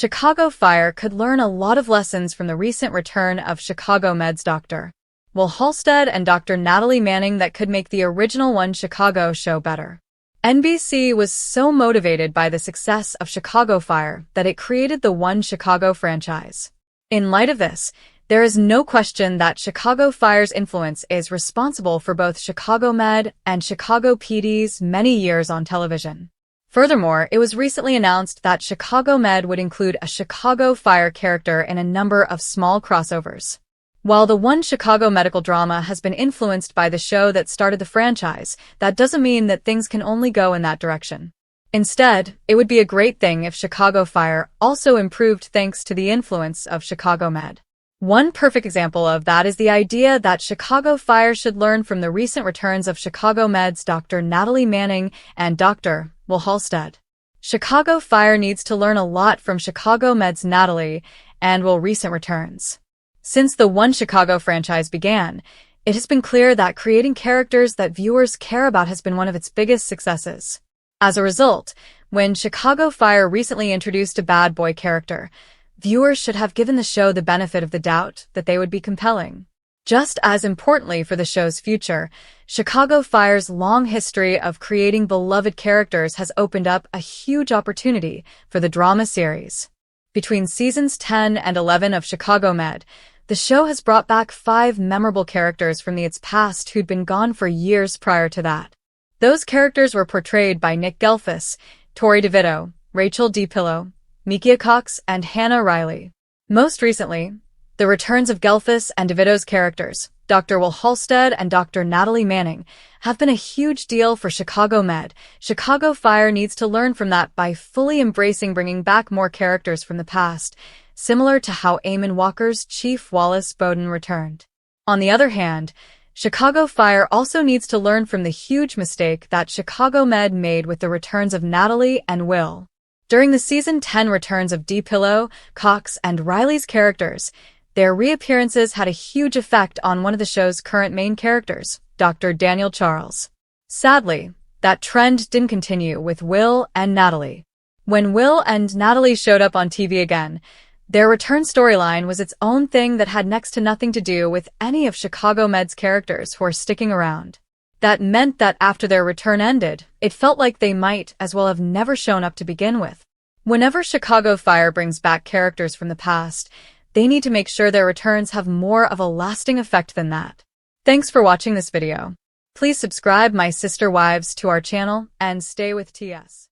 Chicago Fire could learn a lot of lessons from the recent return of Chicago Med's Dr. Will Halstead and Dr. Natalie Manning that could make the original One Chicago show better. NBC was so motivated by the success of Chicago Fire that it created the One Chicago franchise. In light of this, there is no question that Chicago Fire's influence is responsible for both Chicago Med and Chicago PD's many years on television. Furthermore, it was recently announced that Chicago Med would include a Chicago Fire character in a number of small crossovers. While the One Chicago medical drama has been influenced by the show that started the franchise, that doesn't mean that things can only go in that direction. Instead, it would be a great thing if Chicago Fire also improved thanks to the influence of Chicago Med. One perfect example of that is the idea that Chicago Fire should learn from the recent returns of Chicago Med's Dr. Natalie Manning and Dr. Will Halstead. Chicago Fire needs to learn a lot from Chicago Med's Natalie and Will recent returns. Since the One Chicago franchise began, it has been clear that creating characters that viewers care about has been one of its biggest successes. As a result, when Chicago Fire recently introduced a bad boy character, viewers should have given the show the benefit of the doubt that they would be compelling. Just as importantly for the show's future, Chicago Fire's long history of creating beloved characters has opened up a huge opportunity for the drama series. Between seasons 10 and 11 of Chicago Med, the show has brought back 5 memorable characters from its past who'd been gone for years prior to that. Those characters were portrayed by Nick Gelfus, Tori DeVito, Rachel D. Pillow, Mikia Cox, and Hannah Riley. Most recently, the returns of Gelfus and DeVito's characters, Dr. Will Halstead and Dr. Natalie Manning, have been a huge deal for Chicago Med. Chicago Fire needs to learn from that by fully embracing bringing back more characters from the past, similar to how Eamon Walker's Chief Wallace Bowden returned. On the other hand, Chicago Fire also needs to learn from the huge mistake that Chicago Med made with the returns of Natalie and Will. During the season 10 returns of D. Pillow, Cox, and Riley's characters, their reappearances had a huge effect on one of the show's current main characters, Dr. Daniel Charles. Sadly, that trend didn't continue with Will and Natalie. When Will and Natalie showed up on TV again, their return storyline was its own thing that had next to nothing to do with any of Chicago Med's characters who are sticking around. That meant that after their return ended, it felt like they might as well have never shown up to begin with. Whenever Chicago Fire brings back characters from the past, they need to make sure their returns have more of a lasting effect than that. Thanks for watching this video. Please subscribe my sister wives to our channel and stay with TS.